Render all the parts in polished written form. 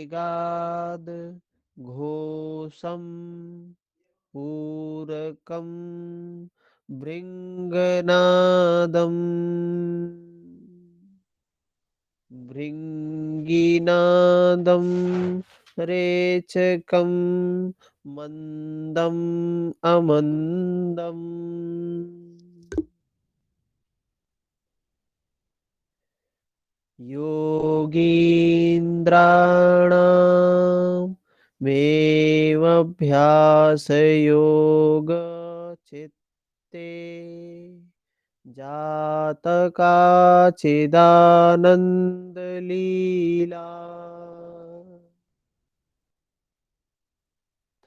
वेगाद घोषम पूरकम भृंगनादम भृंगीनादम रेचकम मंदम अमंदम। योगीन्द्राणां मेवभ्यासयोग चित्ते जातका चिदानंद लीला।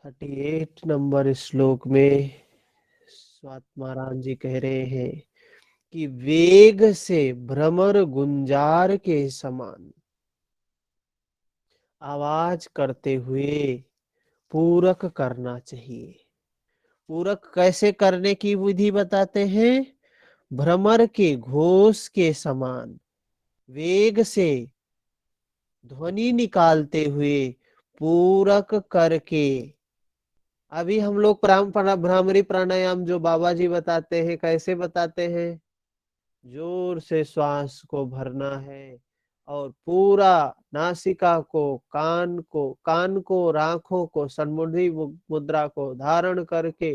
38 नंबर श्लोक में स्वात्माराम जी कह रहे हैं कि वेग से भ्रमर गुंजार के समान आवाज करते हुए पूरक करना चाहिए। पूरक कैसे करने की विधि बताते हैं? भ्रमर के घोष के समान वेग से ध्वनि निकालते हुए पूरक करके। अभी हम लोग भ्रामरी प्राणायाम जो बाबा जी बताते हैं, कैसे बताते हैं? जोर से श्वास को भरना है और पूरा नासिका को, कान को और आंखों को सन्मुखी मुद्रा को धारण करके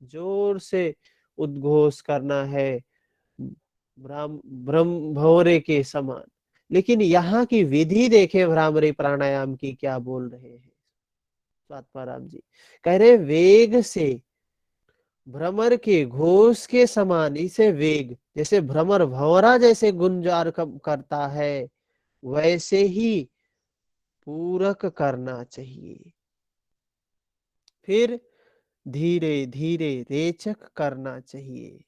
जोर से उद्घोष करना है, ब्रह्म भंवरे के समान। लेकिन यहाँ की विधि देखे भ्रामरी प्राणायाम की क्या बोल रहे हैं स्वात्माराम जी। कह रहे वेग से भ्रमर के घोष के समान, इसे वेग जैसे भ्रमर भंवरा जैसे गुंजार करता है वैसे ही पूरक करना चाहिए। फिर धीरे धीरे रेचक करना चाहिए।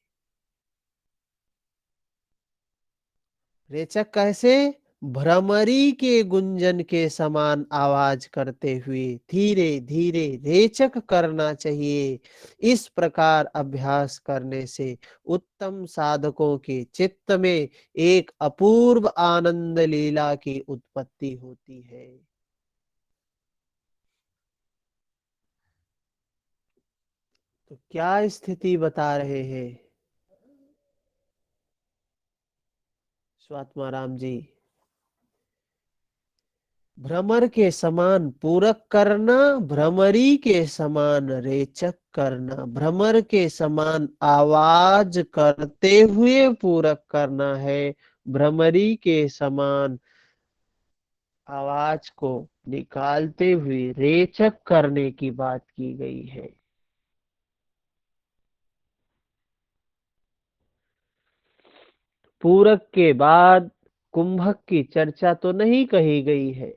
रेचक कैसे? भ्रमरी के गुंजन के समान आवाज करते हुए धीरे धीरे रेचक करना चाहिए। इस प्रकार अभ्यास करने से उत्तम साधकों के चित्त में एक अपूर्व आनंद लीला की उत्पत्ति होती है। तो क्या स्थिति बता रहे हैं स्वात्माराम जी? भ्रमर के समान पूरक करना, भ्रमरी के समान रेचक करना, भ्रमर के समान आवाज करते हुए पूरक करना है, भ्रमरी के समान आवाज को निकालते हुए रेचक करने की बात की गई है। पूरक के बाद कुंभक की चर्चा तो नहीं कही गई है,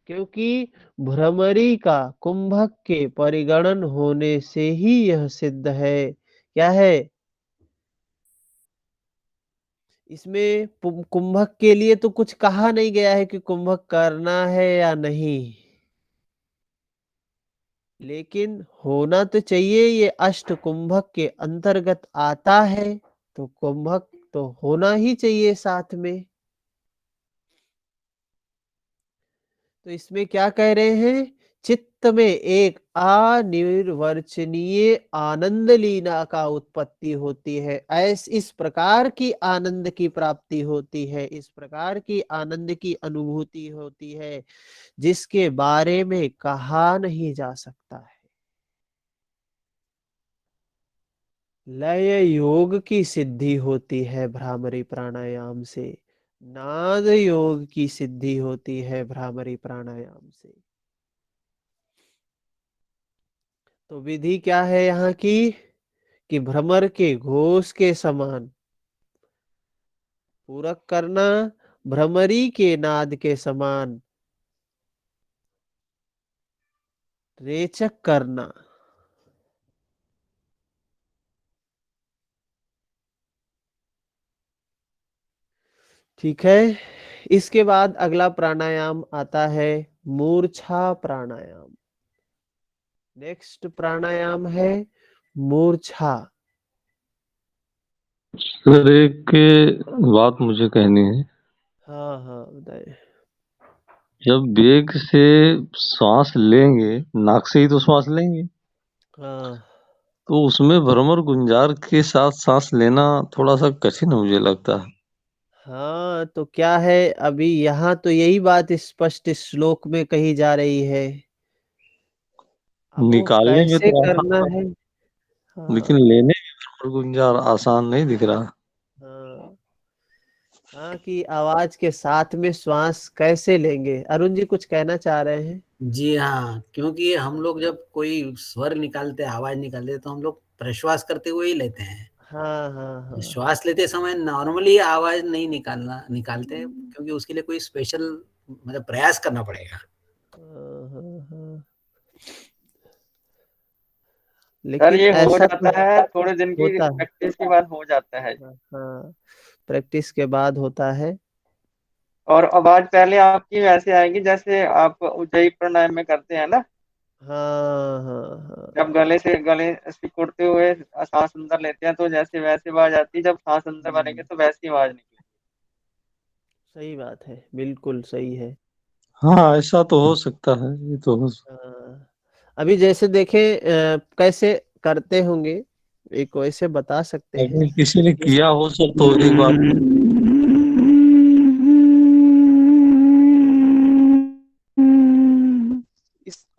क्योंकि भ्रमरी का कुंभक के परिगणन होने से ही यह सिद्ध है। क्या है इसमें? कुंभक के लिए तो कुछ कहा नहीं गया है कि कुंभक करना है या नहीं, लेकिन होना तो चाहिए। ये अष्ट कुंभक के अंतर्गत आता है तो कुंभक तो होना ही चाहिए साथ में। तो इसमें क्या कह रहे हैं? चित्त में एक अनिर्वचनीय आनंद लीला का उत्पत्ति होती है। इस प्रकार की आनंद की प्राप्ति होती है, इस प्रकार की आनंद की अनुभूति होती है जिसके बारे में कहा नहीं जा सकता है। लय योग की सिद्धि होती है भ्रामरी प्राणायाम से, नाद योग की सिद्धि होती है भ्रामरी प्राणायाम से। तो विधि क्या है यहाँ की? कि भ्रमर के घोष के समान पूरक करना, भ्रमरी के नाद के समान रेचक करना। ठीक है। इसके बाद अगला प्राणायाम आता है मूर्छा प्राणायाम। नेक्स्ट प्राणायाम है मूर्छा। सर एक बात मुझे कहनी है। हाँ हाँ बताइए। जब वेग से श्वास लेंगे, नाक से ही तो श्वास लेंगे, हाँ तो उसमें भ्रमर गुंजार के साथ सांस लेना थोड़ा सा कठिन मुझे लगता है। हाँ, तो क्या है, अभी यहाँ तो यही बात स्पष्ट इस श्लोक में कही जा रही है। अब वो निकालने में कैसे तो करना आसान, है। लेकिन हाँ लेने में भ्रमर गुंजार आसान नहीं दिख रहा। हाँ हाँ, कि आवाज के साथ में श्वास कैसे लेंगे। अरुण जी कुछ कहना चाह रहे हैं। जी हाँ, क्योंकि हम लोग जब कोई स्वर निकालते हैं, आवाज़ निकालते हैं, तो हम लोग प्रश्वास करते हुए ही लेते हैं। हाँ हाँ हाँ श्वास लेते समय नॉर्मली आवाज़ नहीं निकालते हैं, क्योंकि उसके लिए कोई स्पेशल मतलब प्रयास करना पड़ेगा। हाँ हाँ हाँ। सर लेकिन ये हो ऐसा तो जाता है, थोड़े दिन की होता है। प्रैक्टिस के बाद हो जाता है। हाँ हाँ, प्रैक्टिस के बाद होता है। और आवाज पहले आपकी वैसे आएगी जैसे आप उज्जयी प्राणायाम में करते हैं ना, हाँ हाँ हाँ। जब गले सिकुड़ते हुए सांस अंदर लेते हैं तो जैसे वैसे आवाज आती है, जब सांस अंदर भरेंगे तो वैसी आवाज निकलेगी। सही बात है, बिल्कुल सही है। हाँ, ऐसा तो हो सकता है, ये तो हो। हाँ, अभी जैसे देखें कैसे करते होंगे, एक वैसे बता सकते हैं। अगर किसी ने इस किया हो सर तो एक बार।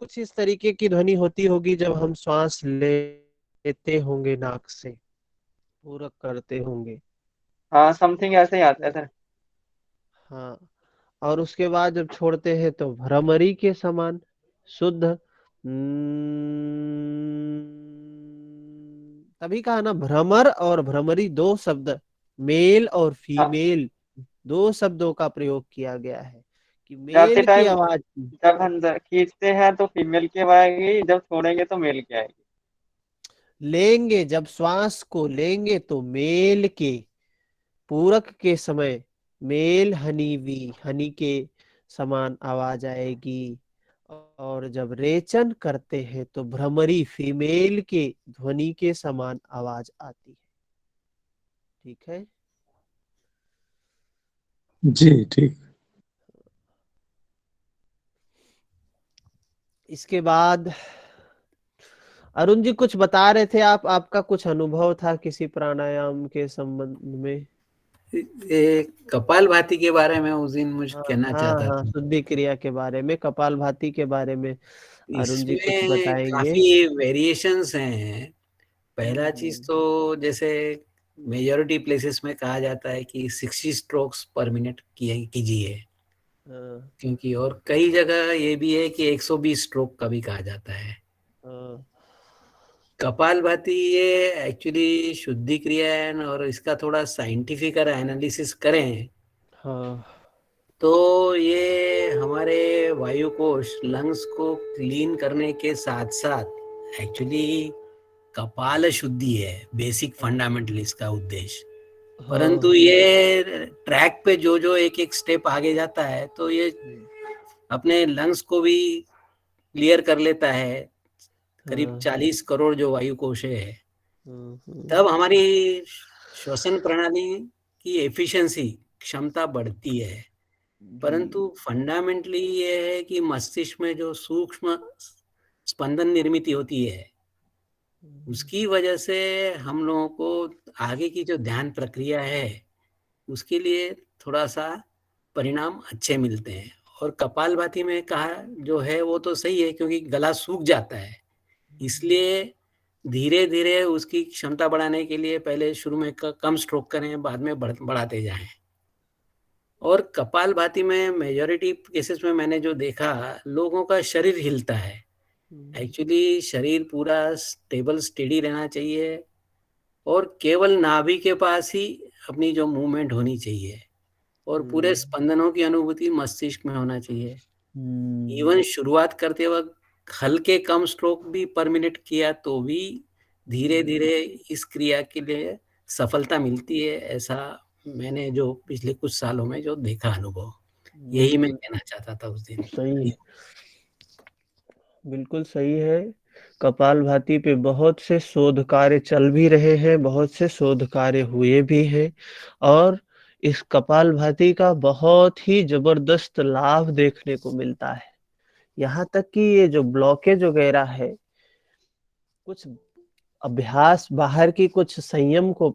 कुछ इस तरीके की ध्वनि होती होगी जब हम श्वास लेते होंगे नाक से, पूरक करते होंगे। हाँ, समथिंग ऐसे ही आता है सर। हाँ, और उसके बाद जब छोड़ते हैं तो भ्रमरी के समान शुद्ध तभी कहा ना, भ्रमर और भ्रमरी दो शब्द, मेल और हाँ, फीमेल दो शब्दों का प्रयोग किया गया है कि जाते मेल की टाइम आवाज जब अंदर खींचते हैं तो फीमेल की आवाज आएगी, जब छोड़ेंगे तो मेल की आएगी। लेंगे, जब श्वास को लेंगे तो मेल के, पूरक के समय मेल हनी के समान आवाज आएगी। और जब रेचन करते हैं तो भ्रमरी फीमेल के ध्वनि के समान आवाज आती है। ठीक है। जी ठीक। इसके बाद अरुण जी कुछ बता रहे थे आप, आपका कुछ अनुभव था किसी प्राणायाम के संबंध में। ये कपालभाति के बारे में उस दिन मुझे हाँ कहना हाँ चाहता हाँ, था। शुद्धि क्रिया के बारे में, कपालभाति के बारे में अरुण जी कुछ इसमें बताएंगे। काफ़ी वेरिएशंस हैं। पहला चीज़ हम्म। तो जैसे मेजॉरिटी प्लेसेस में कहा जाता है कि 60 स्ट्रोक्स पर मिनट कीजिए, हाँ क्योंकि और कई जगह ये भी है कि 120 स्ट्रोक का भी कहा जाता है। हाँ कपालभाति ये एक्चुअली शुद्धि क्रिया है, और इसका थोड़ा साइंटिफिक एनालिसिस करें हाँ। तो ये हमारे वायु कोश लंग्स को क्लीन करने के साथ साथ एक्चुअली कपाल शुद्धि है, बेसिक फंडामेंटल इसका उद्देश्य। परंतु हाँ ये ट्रैक पे जो जो एक एक स्टेप आगे जाता है तो ये अपने लंग्स को भी क्लियर कर लेता है। करीब हाँ 40 करोड़ जो वायु कोश है, हाँ। तब हमारी श्वसन प्रणाली की एफिशिएंसी क्षमता बढ़ती है। जी। परंतु फंडामेंटली ये है कि मस्तिष्क में जो सूक्ष्म स्पंदन निर्मित होती है, उसकी वजह से हम लोगों को आगे की जो ध्यान प्रक्रिया है उसके लिए थोड़ा सा परिणाम अच्छे मिलते हैं। और कपालभाति में कहा जो है वो तो सही है, क्योंकि गला सूख जाता है, इसलिए धीरे धीरे उसकी क्षमता बढ़ाने के लिए पहले शुरू में कम स्ट्रोक करें, बाद में बढ़ाते जाएं। और कपालभाति में मेजॉरिटी केसेस में मैंने जो देखा, लोगों का शरीर हिलता है। एक्चुअली शरीर पूरा स्टेबल स्टेडी रहना चाहिए, और केवल नाभि के पास ही अपनी जो मूवमेंट होनी चाहिए, और पूरे स्पंदनों की अनुभूति मस्तिष्क में होना चाहिए। इवन शुरुआत करते वक्त हल्के कम स्ट्रोक भी पर मिनट किया तो भी धीरे धीरे इस क्रिया के लिए सफलता मिलती है। ऐसा मैंने जो पिछले कुछ सालों में जो देखा अनुभव, यही मैं कहना चाहता था उस दिन। सही, बिल्कुल सही है। कपालभाति पे बहुत से शोध कार्य चल भी रहे हैं, बहुत से शोध कार्य हुए भी हैं। और इस कपालभाति का बहुत ही जबरदस्त लाभ देखने को मिलता है। यहाँ तक कि ये जो ब्लॉकेज वगैरह है, कुछ अभ्यास, बाहर की कुछ संयम को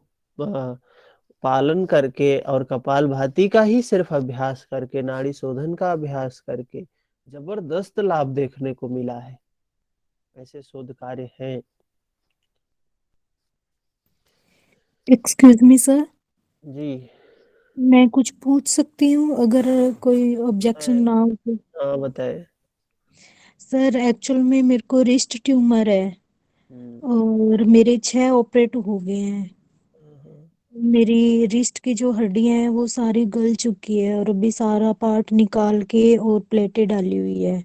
पालन करके और कपालभाति का ही सिर्फ अभ्यास करके, नाड़ी शोधन का अभ्यास करके जबरदस्त लाभ देखने को मिला है। ऐसे शोध कार्य हैं। एक्सक्यूज मी सर, जी मैं कुछ पूछ सकती हूँ अगर कोई ऑब्जेक्शन ना हो तो? हाँ बताए। सर एक्चुअल में मेरे को रिस्ट ट्यूमर है हम्म, और मेरे 6 ऑपरेट हो गए हैं। मेरी रिस्ट की जो हड्डियां हैं वो सारी गल चुकी है और अभी सारा पार्ट निकाल के और प्लेटें डाली हुई है।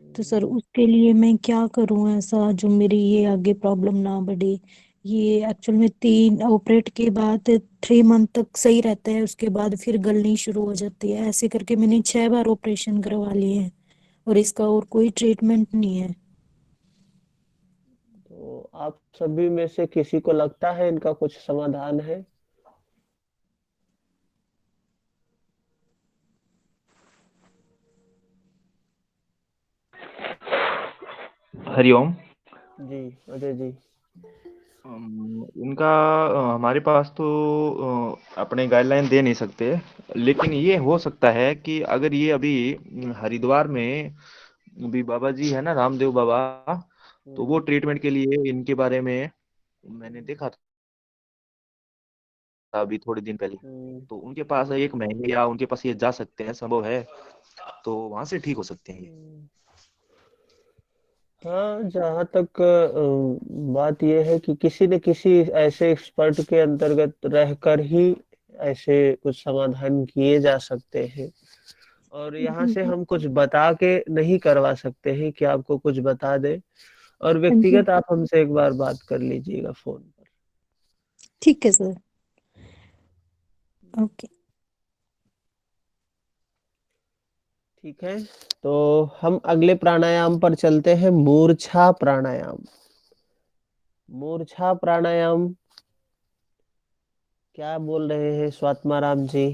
तो सर उसके लिए मैं क्या करूं ऐसा जो मेरी ये आगे प्रॉब्लम ना बढ़े? ये एक्चुअल में 3 ऑपरेट के बाद 3 मंथ तक सही रहता है, उसके बाद फिर गलनी शुरू हो जाती है। ऐसे करके मैंने 6 बार ऑपरेशन करवा लिए हैं और इसका और कोई ट्रीटमेंट नहीं है। तो आप सभी में से किसी को लगता है इनका कुछ समाधान है? हरिओम। जी अजय जी। इनका हमारे पास तो अपने गाइडलाइन दे नहीं सकते, लेकिन ये हो सकता है कि अगर ये अभी हरिद्वार में अभी बाबा जी है ना, रामदेव बाबा, तो वो ट्रीटमेंट के लिए इनके बारे में मैंने देखा था अभी थोड़े दिन पहले। तो उनके पास 1 महीने या उनके पास ये जा सकते हैं, संभव है, तो वहां से ठीक हो सकते हैं ये। हाँ, जहाँ तक बात यह है कि किसी न किसी ऐसे एक्सपर्ट के अंतर्गत रहकर ही ऐसे कुछ समाधान किए जा सकते हैं। और यहाँ से हम कुछ बता के नहीं करवा सकते हैं कि आपको कुछ बता दे। और हाँ जी, व्यक्तिगत आप हमसे एक बार बात कर लीजिएगा फोन पर। ठीक है सर। ओके। ठीक है, तो हम अगले प्राणायाम पर चलते हैं, मूर्छा प्राणायाम। मूर्छा प्राणायाम क्या बोल रहे हैं स्वात्माराम जी?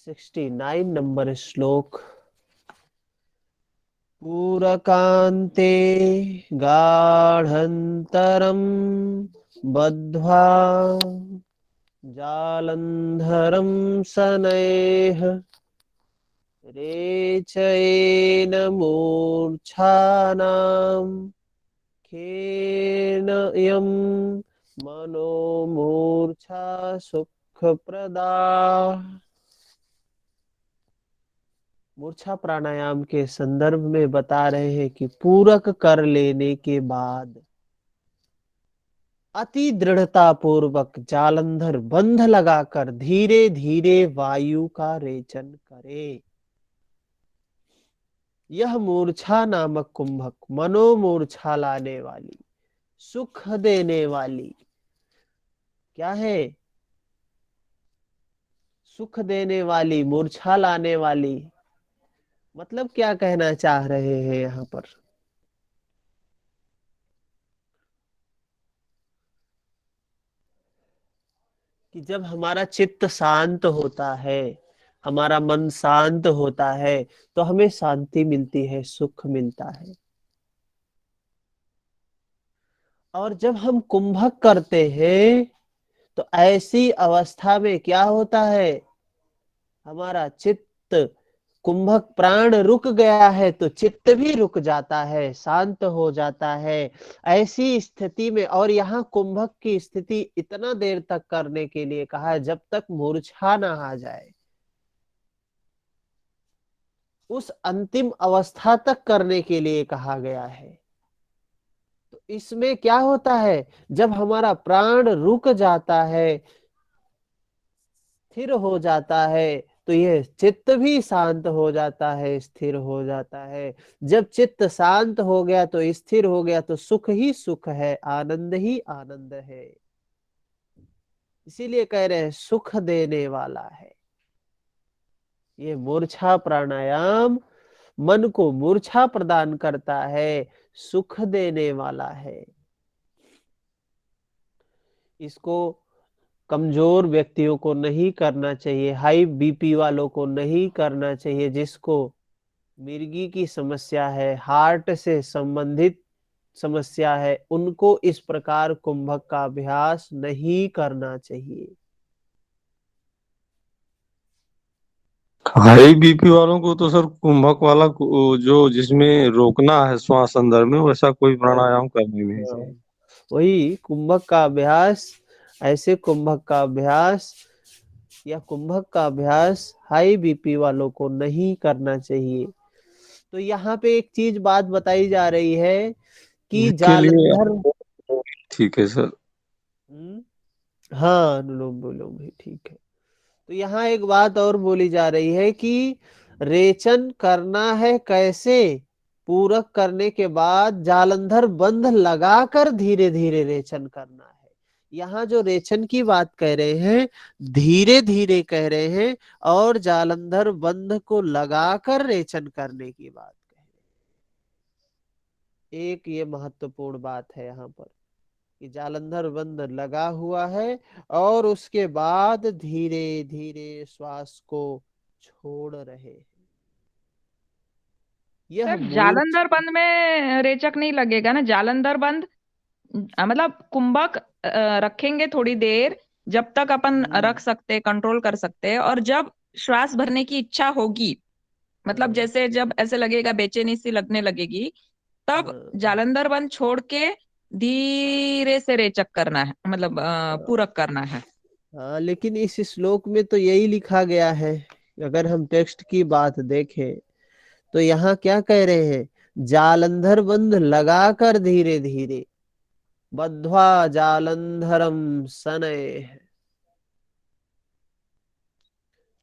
69 नंबर श्लोक। पूरकान्ते गाढन्तरं बद्ध्वा जालन्धरं शनैः रेचयेन मूर्च्छानां खेन यं मनोमूर्च्छा सुखप्रदा। मूर्छा प्राणायाम के संदर्भ में बता रहे हैं कि पूरक कर लेने के बाद अति दृढ़ता पूर्वक जालंधर बंध लगाकर धीरे धीरे वायु का रेचन करे। यह मूर्छा नामक कुंभक मनोमूर्छा लाने वाली, सुख देने वाली क्या है? सुख देने वाली, मूर्छा लाने वाली। मतलब क्या कहना चाह रहे हैं यहाँ पर? कि जब हमारा चित्त शांत होता है, हमारा मन शांत होता है, तो हमें शांति मिलती है, सुख मिलता है। और जब हम कुंभक करते हैं तो ऐसी अवस्था में क्या होता है? हमारा चित्त, कुंभक प्राण रुक गया है तो चित्त भी रुक जाता है, शांत हो जाता है। ऐसी स्थिति में, और यहाँ कुंभक की स्थिति इतना देर तक करने के लिए कहा है जब तक मूर्छा ना आ जाए। उस अंतिम अवस्था तक करने के लिए कहा गया है। तो इसमें क्या होता है? जब हमारा प्राण रुक जाता है, स्थिर हो जाता है, तो यह चित्त भी शांत हो जाता है, स्थिर हो जाता है। जब चित्त शांत हो गया तो स्थिर हो गया तो सुख ही सुख है, आनंद ही आनंद है। इसीलिए कह रहे हैं सुख देने वाला है। ये मूर्छा प्राणायाम मन को मूर्छा प्रदान करता है, सुख देने वाला है। इसको कमजोर व्यक्तियों को नहीं करना चाहिए, हाई बीपी वालों को नहीं करना चाहिए, जिसको मिर्गी की समस्या है, हार्ट से संबंधित समस्या है, उनको इस प्रकार कुंभक का अभ्यास नहीं करना चाहिए। हाई बीपी वालों को तो सर कुंभक वाला जो जिसमें रोकना है श्वास अंदर में, वैसा कोई प्राणायाम करनी नहीं चाहिए। वही कुंभक का अभ्यास, ऐसे कुंभक का अभ्यास या कुंभक का अभ्यास हाई बीपी वालों को नहीं करना चाहिए। तो यहाँ पे एक चीज बात बताई जा रही है कि इसके लिए जालंधर, ठीक है सर। हाँ अनुलोम विलोम भी ठीक है। तो यहाँ एक बात और बोली जा रही है कि रेचन करना है कैसे, पूरक करने के बाद जालंधर बंध लगाकर धीरे धीरे रेचन करना है। यहाँ जो रेचन की बात कह रहे हैं, धीरे धीरे कह रहे हैं, और जालंधर बंध को लगाकर रेचन करने की बात कह रहे हैं। एक ये महत्वपूर्ण बात है यहाँ पर कि जालंधर बंध लगा हुआ है और उसके बाद धीरे धीरे श्वास को छोड़ रहे हैं। यह सर जालंधर मूर्छ बंद में रेचक नहीं लगेगा ना? जालंधर बंद मतलब कुंभक रखेंगे थोड़ी देर, जब तक अपन रख सकते, कंट्रोल कर सकते हैं, और जब श्वास भरने की इच्छा होगी, मतलब जैसे जब ऐसे लगेगा, बेचैनी सी लगने लगेगी, तब जालंधर बंद छोड़ के धीरे से रेचक करना है, मतलब पूरक करना है। हाँ, लेकिन इस श्लोक में तो यही लिखा गया है। अगर हम टेक्स्ट की बात देखें तो यहाँ क्या कह रहे हैं, जालंधर बंध लगाकर धीरे धीरे, बद्ध्वा जालंधरम शनैः।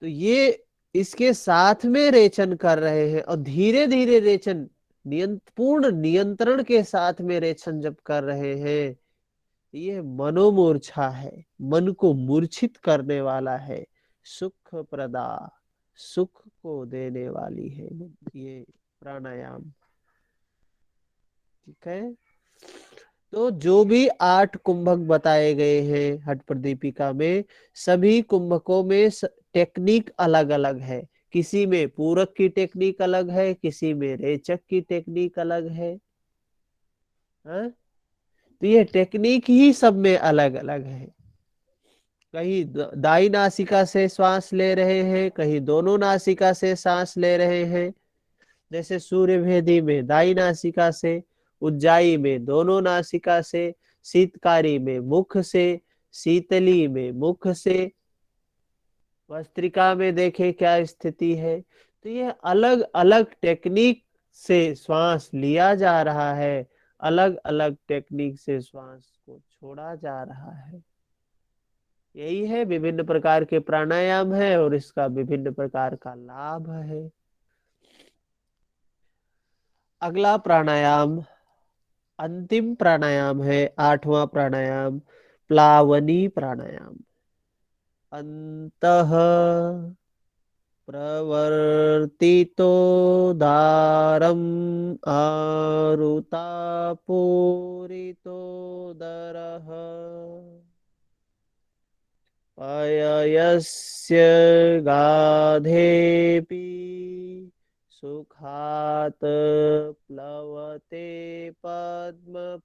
तो ये इसके साथ में रेचन कर रहे हैं, और धीरे धीरे रेचन, पूर्ण नियंत्रण के साथ में रेचन जब कर रहे हैं, ये मनोमूर्छा है, मन को मूर्छित करने वाला है, सुख प्रदा, सुख को देने वाली है ये प्राणायाम। ठीक है। तो जो भी 8 कुंभक बताए गए हैं हठ प्रदीपिका में, सभी कुंभकों में टेक्निक अलग अलग है। किसी में पूरक की टेक्निक अलग है, किसी में रेचक की टेक्निक अलग है। हाँ? तो ये टेक्निक ही सब में अलग अलग है। कहीं दाई नासिका से श्वास ले रहे हैं, कहीं दोनों नासिका से सांस ले रहे हैं। जैसे सूर्य भेदी में दाई नासिका से, उज्जाई में दोनों नासिका से, शीतकारी में मुख से, शीतली में मुख से, वस्त्रिका में देखे क्या स्थिति है। तो ये अलग अलग टेक्निक से श्वास लिया जा रहा है, अलग अलग टेक्निक से श्वास को छोड़ा जा रहा है। यही है, विभिन्न प्रकार के प्राणायाम है और इसका विभिन्न प्रकार का लाभ है। अगला प्राणायाम, अंतिम प्राणायाम है 8वां प्राणायाम, प्लावनी प्राणायाम। अंतः प्रवर्तितो दारम आरुतापूरितो दरः अयस्य गाधेपि सुखात प्लवते पद्मपत्रवत्।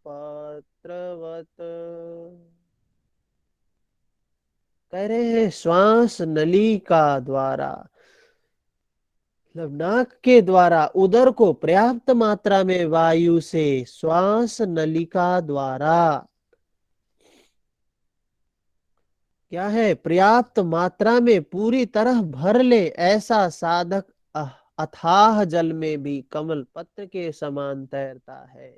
कह रहे हैं श्वास नलिका द्वारा, मतलब नाक के द्वारा उदर को पर्याप्त मात्रा में वायु से श्वास नलिका द्वारा क्या है, पर्याप्त मात्रा में पूरी तरह भर ले, ऐसा साधक अथाह जल में भी कमल पत्र के समान तैरता है।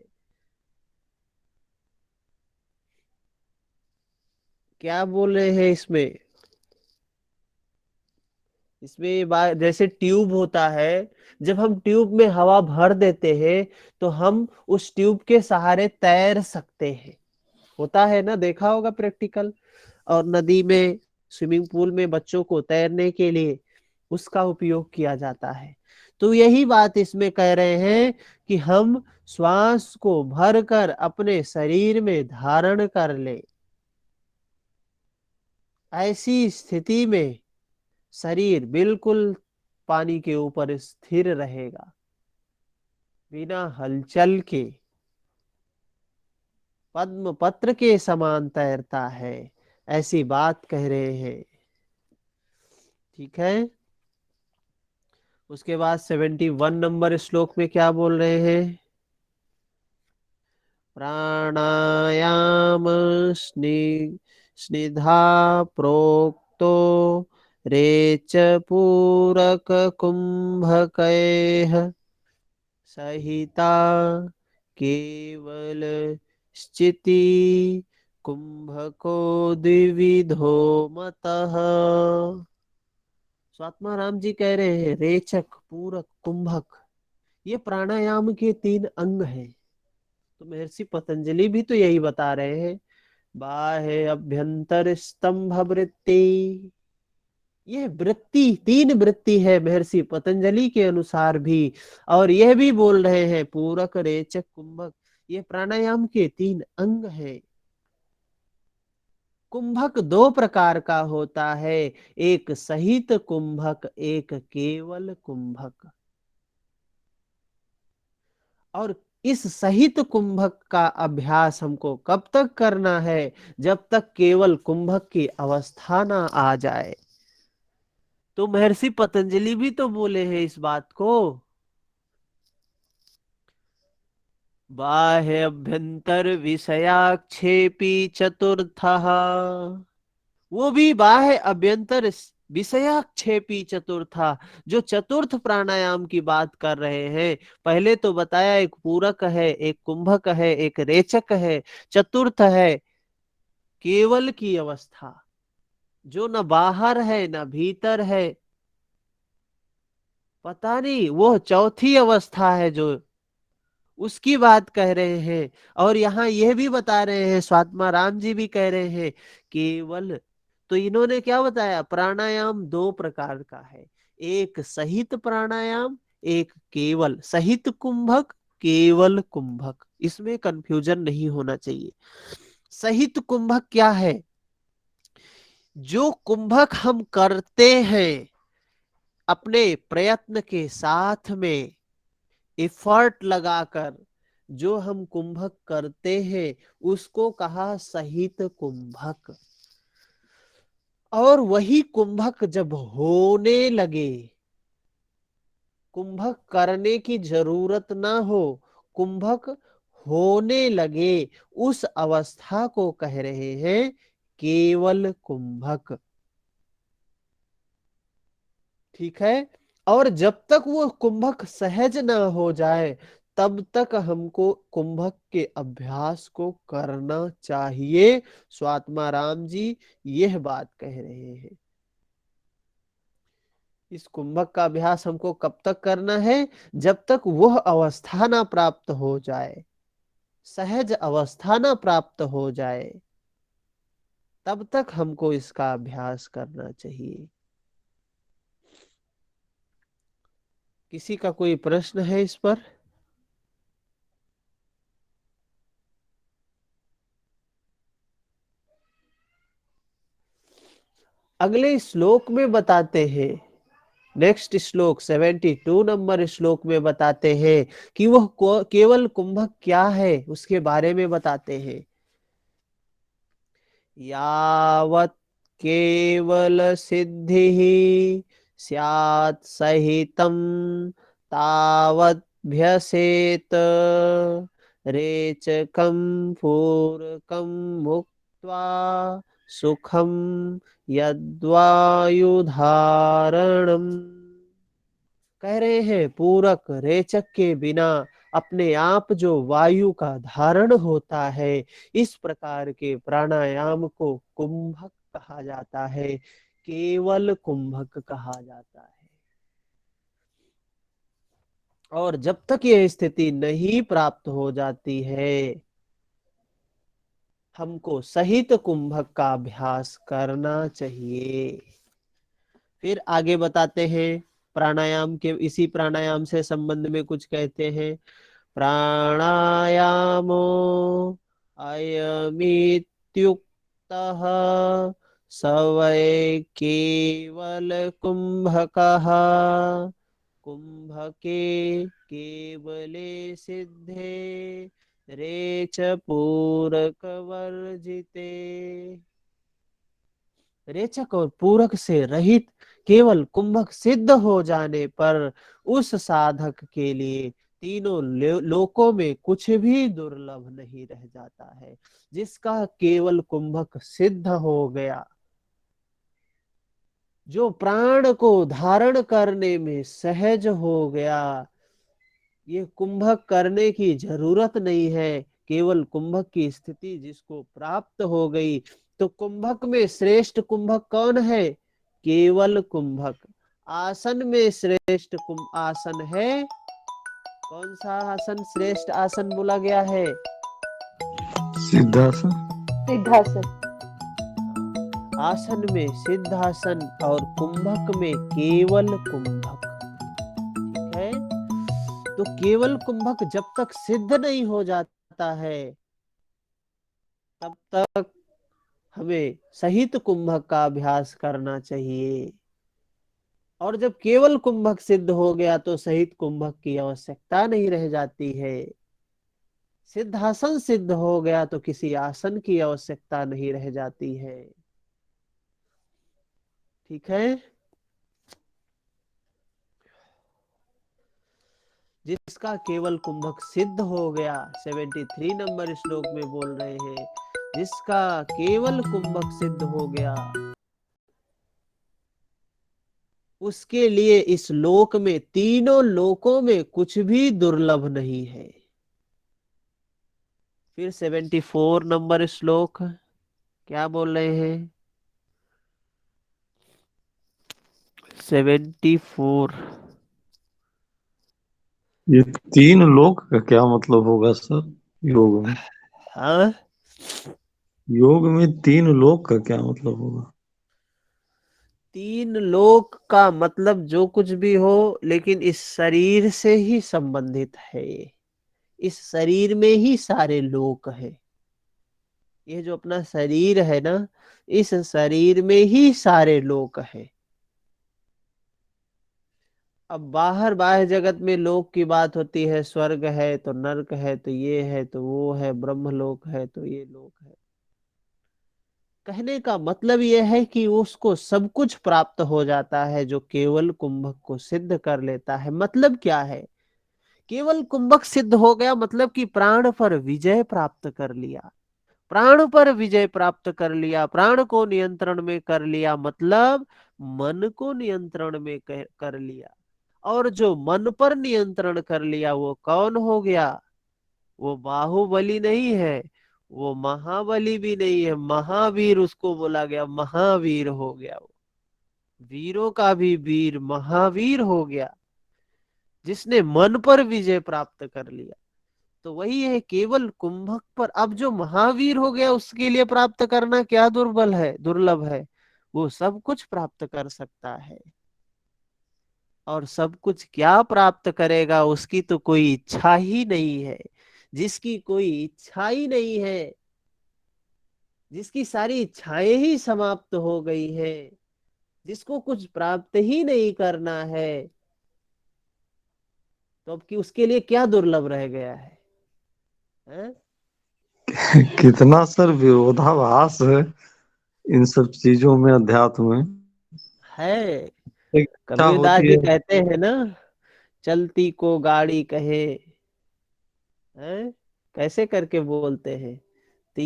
क्या बोल रहे हैं इसमें? इसमें बात, जैसे ट्यूब होता है, जब हम ट्यूब में हवा भर देते हैं तो हम उस ट्यूब के सहारे तैर सकते हैं, होता है ना, देखा होगा प्रैक्टिकल। और नदी में, स्विमिंग पूल में बच्चों को तैरने के लिए उसका उपयोग किया जाता है। तो यही बात इसमें कह रहे हैं कि हम श्वास को भरकर अपने शरीर में धारण कर ले, ऐसी स्थिति में शरीर बिल्कुल पानी के ऊपर स्थिर रहेगा, बिना हलचल के पद्म पत्र के समान तैरता है, ऐसी बात कह रहे हैं। ठीक है। उसके बाद 71 नंबर श्लोक में क्या बोल रहे हैं? प्राणायाम स्निधा प्रोक्तो रेच पूरक कुंभकैः सहिता केवल स्थिति कुंभको द्विविधो मतः। स्वात्मा राम जी कह रहे हैं रेचक, पूरक, कुंभक ये प्राणायाम के 3 अंग हैं। तो महर्षि पतंजलि भी तो यही बता रहे हैं, बाह्य अभ्यंतर स्तंभ वृत्ति। ये वृत्ति 3 वृत्ति है महर्षि पतंजलि के अनुसार भी, और यह भी बोल रहे हैं पूरक रेचक कुंभक ये प्राणायाम के 3 अंग हैं। कुंभक 2 प्रकार का होता है, एक सहित कुंभक, एक केवल कुंभक। और इस सहित कुंभक का अभ्यास हमको कब तक करना है? जब तक केवल कुंभक की अवस्था ना आ जाए। तो महर्षि पतंजलि भी तो बोले हैं इस बात को, बाह्य अभ्यंतर विषयाक्षेपी चतुर्थः। वो भी बाह्य अभ्यंतर विषयाक्षेपी चतुर्था, जो चतुर्थ प्राणायाम की बात कर रहे हैं। पहले तो बताया एक पूरक है, एक कुंभक है, एक रेचक है, चतुर्थ है केवल की अवस्था, जो न बाहर है न भीतर है, पता नहीं वो चौथी अवस्था है जो, उसकी बात कह रहे हैं। और यहाँ यह भी बता रहे हैं, स्वात्मा राम जी भी कह रहे हैं केवल। तो इन्होंने क्या बताया? प्राणायाम 2 प्रकार का है, एक सहित प्राणायाम, एक केवल। सहित कुंभक, केवल कुंभक, इसमें कंफ्यूजन नहीं होना चाहिए। सहित कुंभक क्या है? जो कुंभक हम करते हैं अपने प्रयत्न के साथ में, एफर्ट लगाकर जो हम कुंभक करते हैं उसको कहा सहित कुंभक। और वही कुंभक जब होने लगे, कुंभक करने की जरूरत ना हो, कुंभक होने लगे, उस अवस्था को कह रहे हैं केवल कुंभक। ठीक है। और जब तक वो कुंभक सहज ना हो जाए तब तक हमको कुंभक के अभ्यास को करना चाहिए। स्वात्मा राम जी यह बात कह रहे हैं। इस कुंभक का अभ्यास हमको कब तक करना है? जब तक वह अवस्था ना प्राप्त हो जाए, सहज अवस्था ना प्राप्त हो जाए, तब तक हमको इसका अभ्यास करना चाहिए। किसी का कोई प्रश्न है इस पर? अगले श्लोक में बताते हैं, नेक्स्ट श्लोक 72 नंबर श्लोक में बताते हैं कि वह केवल कुंभक क्या है, उसके बारे में बताते हैं। यावत् केवल सिद्धि स्यात् सहितं तावद्भ्यसेत रेचकं पूरकं मुक्त्वा सुखं यद्वायुधारणम्। कह रहे हैं पूरक रेचक के बिना अपने आप जो वायु का धारण होता है, इस प्रकार के प्राणायाम को कुंभक कहा जाता है, केवल कुंभक कहा जाता है। और जब तक यह स्थिति नहीं प्राप्त हो जाती है, हमको सहित कुंभक का अभ्यास करना चाहिए। फिर आगे बताते हैं प्राणायाम के, इसी प्राणायाम से संबंध में कुछ कहते हैं। प्राणायामो अयमित्युक्तः सवै केवल कुंभकः कुंभके केवले सिद्धे रेच पूरक वर्जिते। रेचक और पूरक से रहित केवल कुंभक सिद्ध हो जाने पर उस साधक के लिए तीनों लोकों में कुछ भी दुर्लभ नहीं रह जाता है। जिसका केवल कुंभक सिद्ध हो गया, जो प्राण को धारण करने में सहज हो गया, ये कुंभक करने की जरूरत नहीं है। केवल कुंभक की स्थिति जिसको प्राप्त हो गई, तो कुंभक में श्रेष्ठ कुंभक कौन है? केवल कुंभक। आसन में श्रेष्ठ आसन है कौन सा? आसन श्रेष्ठ आसन बोला गया है? सिद्धासन। सिद्धासन। आसन में सिद्धासन और कुंभक में केवल कुंभक। ठीक है, तो केवल कुंभक जब तक सिद्ध नहीं हो जाता है तब तक हमें सहित कुंभक का अभ्यास करना चाहिए। और जब केवल कुंभक सिद्ध हो गया तो सहित कुंभक की आवश्यकता नहीं रह जाती है। सिद्धासन सिद्ध हो गया तो किसी आसन की आवश्यकता नहीं रह जाती है। ठीक है, जिसका केवल कुंभक सिद्ध हो गया, 73 नंबर श्लोक में बोल रहे हैं, जिसका केवल कुंभक सिद्ध हो गया उसके लिए इस लोक में, तीनों लोकों में कुछ भी दुर्लभ नहीं है। फिर 74 नंबर श्लोक क्या बोल रहे हैं? 74। ये तीन लोक का क्या मतलब होगा सर योग में? हाँ, योग में तीन लोक का क्या मतलब होगा? तीन लोक का मतलब जो कुछ भी हो, लेकिन इस शरीर से ही संबंधित है। इस शरीर में ही सारे लोक है। ये जो अपना शरीर है ना, इस शरीर में ही सारे लोक है। अब बाहर बाह्य जगत में लोक की बात होती है, स्वर्ग है तो नरक है तो ये है तो वो है, ब्रह्मलोक है तो ये लोक है। कहने का मतलब यह है कि उसको सब कुछ प्राप्त हो जाता है जो केवल कुंभक को सिद्ध कर लेता है। मतलब क्या है? केवल कुंभक सिद्ध हो गया मतलब कि प्राण पर विजय प्राप्त कर लिया। प्राण पर विजय प्राप्त कर लिया, प्राण को नियंत्रण में कर लिया, मतलब मन को नियंत्रण में कर लिया। और जो मन पर नियंत्रण कर लिया वो कौन हो गया? वो बाहुबली नहीं है, वो महाबली भी नहीं है, महावीर उसको बोला गया, महावीर हो गया वो। वीरों का भी वीर महावीर हो गया, जिसने मन पर विजय प्राप्त कर लिया। तो वही है, केवल कुंभक पर अब जो महावीर हो गया उसके लिए प्राप्त करना क्या दुर्बल है, दुर्लभ है? वो सब कुछ प्राप्त कर सकता है। और सब कुछ क्या प्राप्त करेगा? उसकी तो कोई इच्छा ही नहीं है। जिसकी कोई इच्छा ही नहीं है, जिसकी सारी इच्छाएं ही समाप्त हो गई है, जिसको कुछ प्राप्त ही नहीं करना है, तो अब कि उसके लिए क्या दुर्लभ रह गया है? हैं? कितना सर विरोधाभास है इन सब चीजों में, अध्यात्म में। है। एक इच्छा कबीरदास होती जी है। कहते हैं ना, चलती को गाड़ी कहे, हैं? कैसे करके बोलते हैं? तो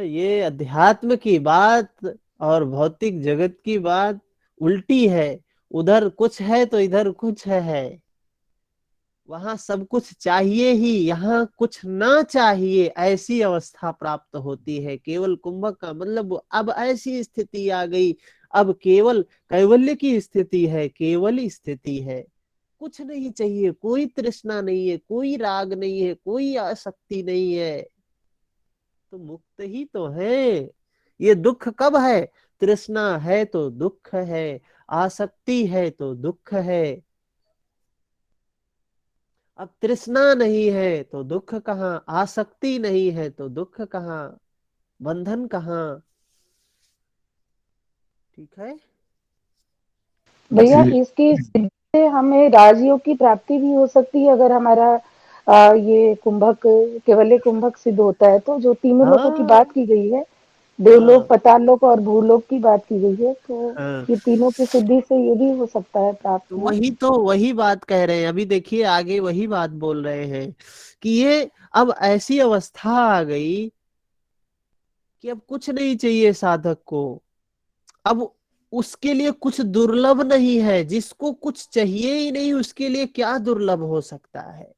ये अध्यात्म की बात और भौतिक जगत की बात उल्टी है। उधर कुछ है तो इधर कुछ है। वहां सब कुछ चाहिए ही, यहाँ कुछ ना चाहिए, ऐसी अवस्था प्राप्त होती है। केवल कुंभक का मतलब अब ऐसी स्थिति आ गई, अब केवल कैवल्य की स्थिति है, केवल स्थिति है। कुछ नहीं चाहिए, कोई तृष्णा नहीं है, कोई राग नहीं है, कोई आसक्ति नहीं है, तो मुक्त ही तो है। ये दुख कब है? तृष्णा है तो दुख है, आसक्ति है तो दुख है। अब तृष्णा नहीं है तो दुख कहाँ, आसक्ति नहीं है तो दुख कहाँ? बंधन कहाँ। ठीक है। भैया जी इसकी सिद्धि से हमें राजयोग की प्राप्ति भी हो सकती है अगर हमारा ये कुंभक केवल्य कुंभक सिद्ध होता है तो। जो तीनों लोगों की हाँ बात की गई है, देवलोक, हाँ पाताललोक और भूलोक की बात की गई है, तो हाँ। ये तीनों की सिद्धि से ये भी हो सकता है तो प्राप्त ना। वही बात कह रहे हैं, अभी देखिए आगे वही बात बोल रहे हैं कि ये अब ऐसी अवस्था आ गई कि अब कुछ नहीं चाहिए साधक को। अब उसके लिए कुछ दुर्लभ नहीं है, जिसको कुछ चाहिए ही नहीं उसके लिए क्या दुर्लभ हो सकता है।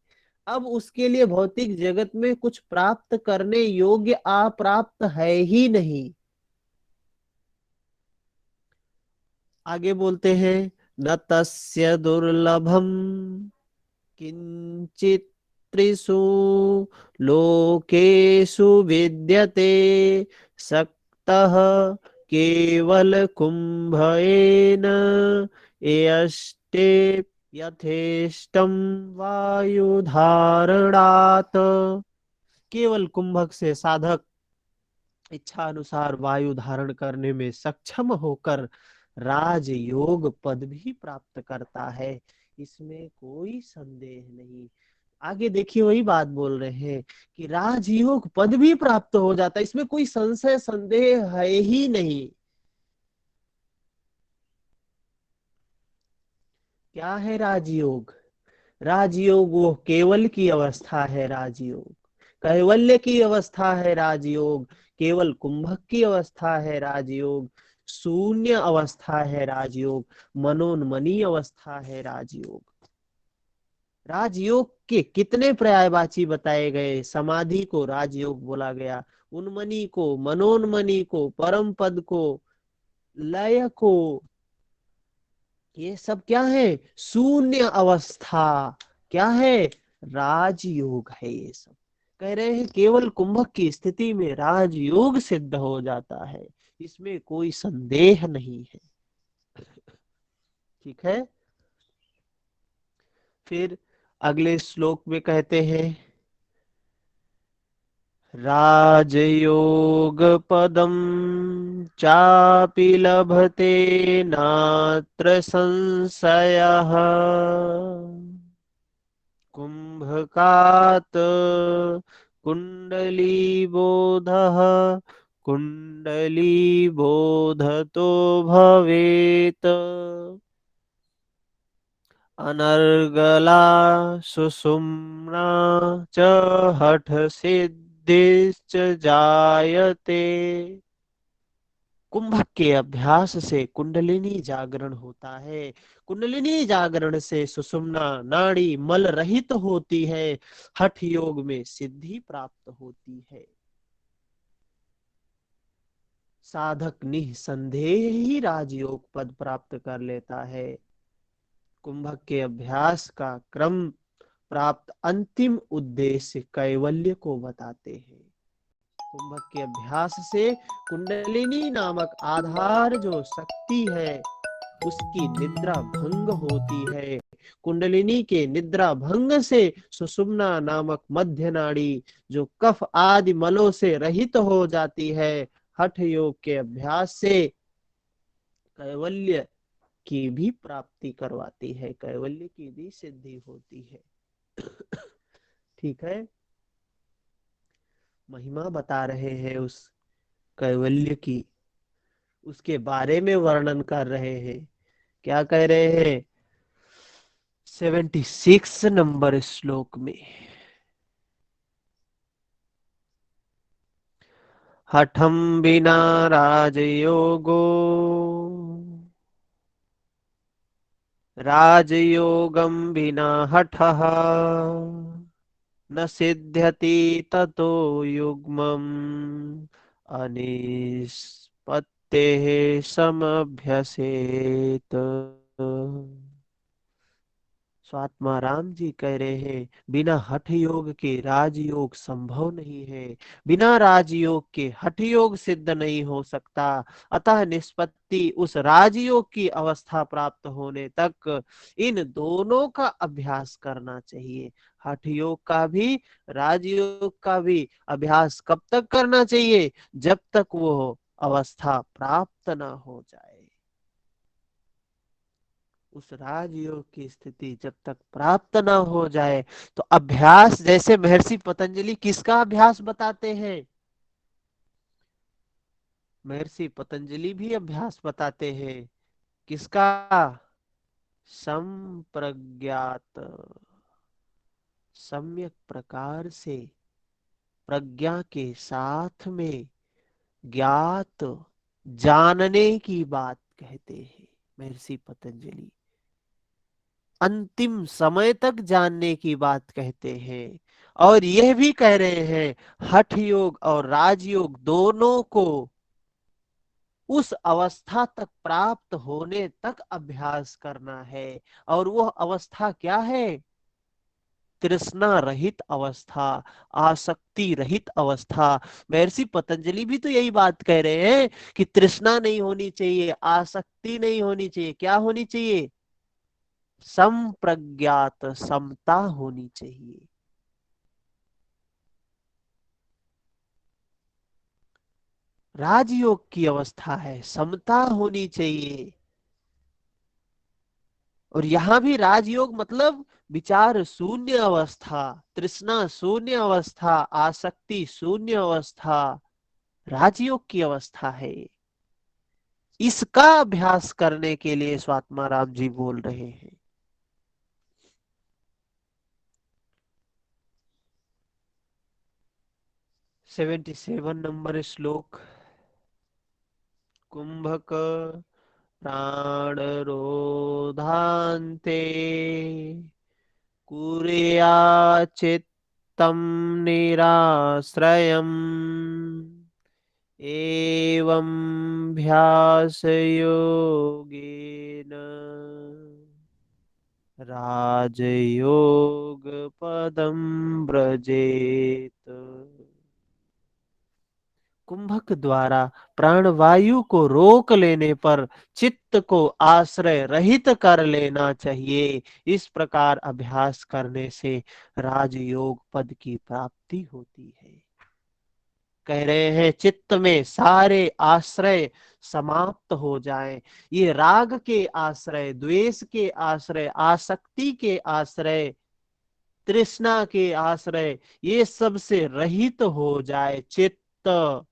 अब उसके लिए भौतिक जगत में कुछ प्राप्त करने योग्य अप्राप्त है ही नहीं। आगे बोलते हैं, न तस्य दुर्लभम किंचित त्रिषु लोकेषु विद्यते सक्तः केवल कुंभेन एष्टे यथेष्टम वायुधारणात्। केवल कुंभक से साधक इच्छा अनुसार वायु धारण करने में सक्षम होकर राजयोग पद भी प्राप्त करता है, इसमें कोई संदेह नहीं। आगे देखिए वही बात बोल रहे हैं कि राजयोग पद भी प्राप्त हो जाता है, इसमें कोई संशय संदेह है ही नहीं। क्या है राजयोग। राजयोग वो केवल की अवस्था है, राजयोग कैवल्य की अवस्था है, राजयोग केवल कुंभक की अवस्था है, राजयोग शून्य अवस्था है, राजयोग मनोन्मनी अवस्था है, राजयोग। राजयोग के कितने पर्यायवाची बताए गए। समाधि को राजयोग बोला गया, उन्मनी को, मनोन्मनी को, परम पद को, लय को, ये सब क्या है, शून्य अवस्था। क्या है, राजयोग है ये सब। कह रहे हैं केवल कुंभक की स्थिति में राजयोग सिद्ध हो जाता है, इसमें कोई संदेह नहीं है। ठीक है। फिर अगले श्लोक में कहते हैं, राजयोग पदम चापि लभते नात्र संशयः कुंभकात कुंडलीबोधः कुंडलीबोधतो भवेत् अनर्गला सुषुम्ना च हठ सिद्धिश्च जायते। कुंभक के अभ्यास से कुंडलिनी जागरण होता है, कुंडलिनी जागरण से सुषुम्ना नाड़ी मल रहित होती है, हठ योग में सिद्धि प्राप्त होती है। साधक निसंदेह ही राजयोग पद प्राप्त कर लेता है। कुंभक के अभ्यास का क्रम प्राप्त अंतिम उद्देश्य कैवल्य को बताते हैं। कुंभक के अभ्यास से कुंडलिनी नामक आधार जो शक्ति है उसकी निद्रा भंग होती है। कुंडलिनी के निद्रा भंग से सुषुम्ना नामक मध्य नाड़ी जो कफ आदि मलों से रहित हो जाती है, हठ योग के अभ्यास से कैवल्य की भी प्राप्ति करवाती है, कैवल्य की भी सिद्धि होती है। ठीक है। महिमा बता रहे हैं उस कैवल्य की, उसके बारे में वर्णन कर रहे हैं। क्या कह रहे हैं 76 नंबर श्लोक में, हठम बिना राजयोगो राजयोगम बिना हठः न सिद्ध्यति ततो युग्मम् अनिष्पत्तेः समभ्यसेत। स्वात्मा राम जी कह रहे हैं बिना हठ योग के राजयोग संभव नहीं है, बिना राजयोग के हठ योग सिद्ध नहीं हो सकता। अतः निष्पत्ति उस राजयोग की अवस्था प्राप्त होने तक इन दोनों का अभ्यास करना चाहिए। हठ योग का भी राजयोग का भी अभ्यास कब तक करना चाहिए? जब तक वो अवस्था प्राप्त ना हो जाए। उस राजयोग की स्थिति जब तक प्राप्त ना हो जाए तो अभ्यास, जैसे महर्षि पतंजलि किसका अभ्यास बताते हैं? महर्षि पतंजलि भी अभ्यास बताते हैं किसका? संप्रज्ञात, सम्यक प्रकार से प्रज्ञा के साथ में ज्ञात जानने की बात कहते हैं महर्षि पतंजलि। अंतिम समय तक जानने की बात कहते हैं। और यह भी कह रहे हैं हठ योग और राजयोग दोनों को उस अवस्था तक प्राप्त होने तक अभ्यास करना है। और वह अवस्था क्या है? तृष्णा रहित अवस्था, आसक्ति रहित अवस्था। महर्षि पतंजलि भी तो यही बात कह रहे हैं कि तृष्णा नहीं होनी चाहिए, आसक्ति नहीं होनी चाहिए। क्या होनी चाहिए? संप्रज्ञात, समता होनी चाहिए। राजयोग की अवस्था है, समता होनी चाहिए। और यहां भी राजयोग मतलब विचार शून्य अवस्था, तृष्णा शून्य अवस्था, आसक्ति शून्य अवस्था राजयोग की अवस्था है। इसका अभ्यास करने के लिए स्वात्मा राम जी बोल रहे हैं। सेवेंटी 77 नंबर श्लोक। कुंभक प्राण रोधान्ते कुर्याच्चित्तं निराश्रयम् एवं ध्यासयोगेन राजयोग पदं व्रजेत। कुंभक द्वारा प्राणवायु को रोक लेने पर चित्त को आश्रय रहित कर लेना चाहिए। इस प्रकार अभ्यास करने से राजयोग पद की प्राप्ति होती है। कह रहे हैं चित्त में सारे आश्रय समाप्त हो जाएं। ये राग के आश्रय, द्वेष के आश्रय, आसक्ति के आश्रय, तृष्णा के आश्रय, ये सब से रहित हो जाए चित्त।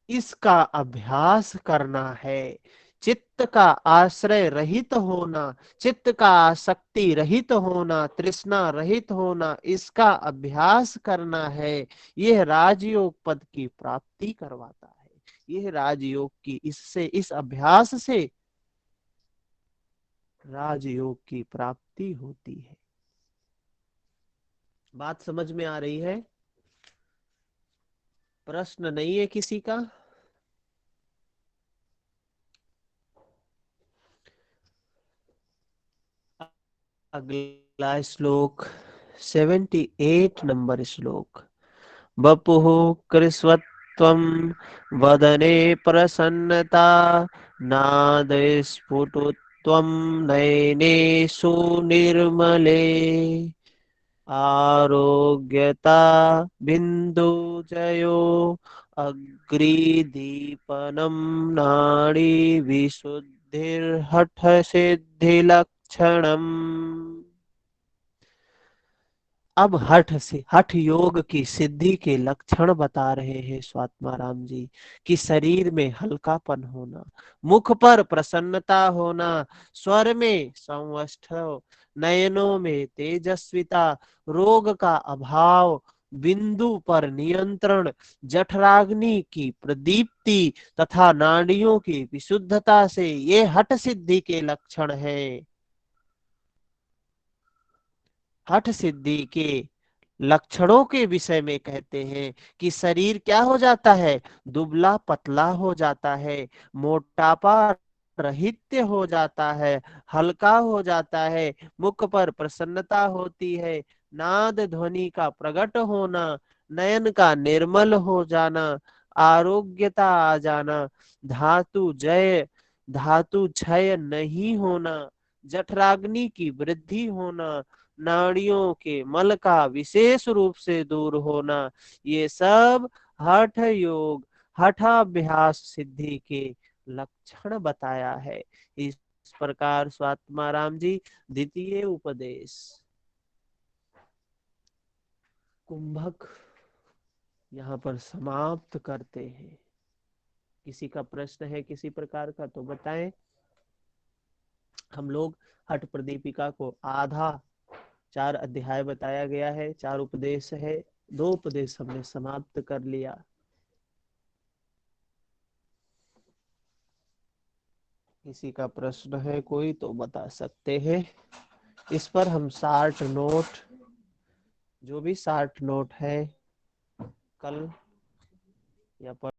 इसका अभ्यास करना है। चित्त का आश्रय रहित होना, चित्त का आसक्ति रहित होना, तृष्णा रहित होना, इसका अभ्यास करना है। यह राजयोग पद की प्राप्ति करवाता है। यह राजयोग की, इससे, इस अभ्यास से राजयोग की प्राप्ति होती है। बात समझ में आ रही है? प्रश्न नहीं है किसी का? अगला श्लोक 78 नंबर श्लोक। वपुः कृस्वत्वं वदने प्रसन्नता नादस्फुटत्वं नयने सुनिर्मले आरोग्यता बिन्दुजयो अग्रिदीपनं नाडी विशुद्धिर्हठ सिद्धिलक्षणम्। अब हठ योग की सिद्धि के लक्षण बता रहे हैं स्वात्मा राम जी कि शरीर में हल्कापन होना, मुख पर प्रसन्नता होना, स्वर में संवष्ठव, नयनों में तेजस्विता, रोग का अभाव, बिंदु पर नियंत्रण, जठराग्नि की प्रदीप्ति तथा नाड़ियों की विशुद्धता से ये हठ सिद्धि के लक्षण हैं। हठ सिद्धि के लक्षणों के विषय में कहते हैं कि शरीर क्या हो जाता है? दुबला पतला हो जाता है, मोटापा प्रहित्य हो जाता है, हल्का हो जाता है, मुख पर प्रसन्नता होती है, नाद ध्वनि का प्रकट होना, नयन का निर्मल हो जाना, आरोग्यता आ जाना, धातु क्षय नहीं होना, जठराग्नि की वृद्धि होना, नाड़ियों के मल का विशेष रूप से दूर होना, ये सब हठ योग हठाभ्यास सिद्धि के लक्षण बताया है। इस प्रकार स्वात्माराम जी द्वितीय उपदेश कुंभक यहाँ पर समाप्त करते हैं। किसी का प्रश्न है किसी प्रकार का तो बताएं। हम लोग हठ प्रदीपिका को आधा 4 अध्याय बताया गया है, 4 उपदेश है, 2 उपदेश हमने समाप्त कर लिया। किसी का प्रश्न है कोई तो बता सकते हैं। इस पर हम 60 नोट, जो भी 60 नोट है कल या पर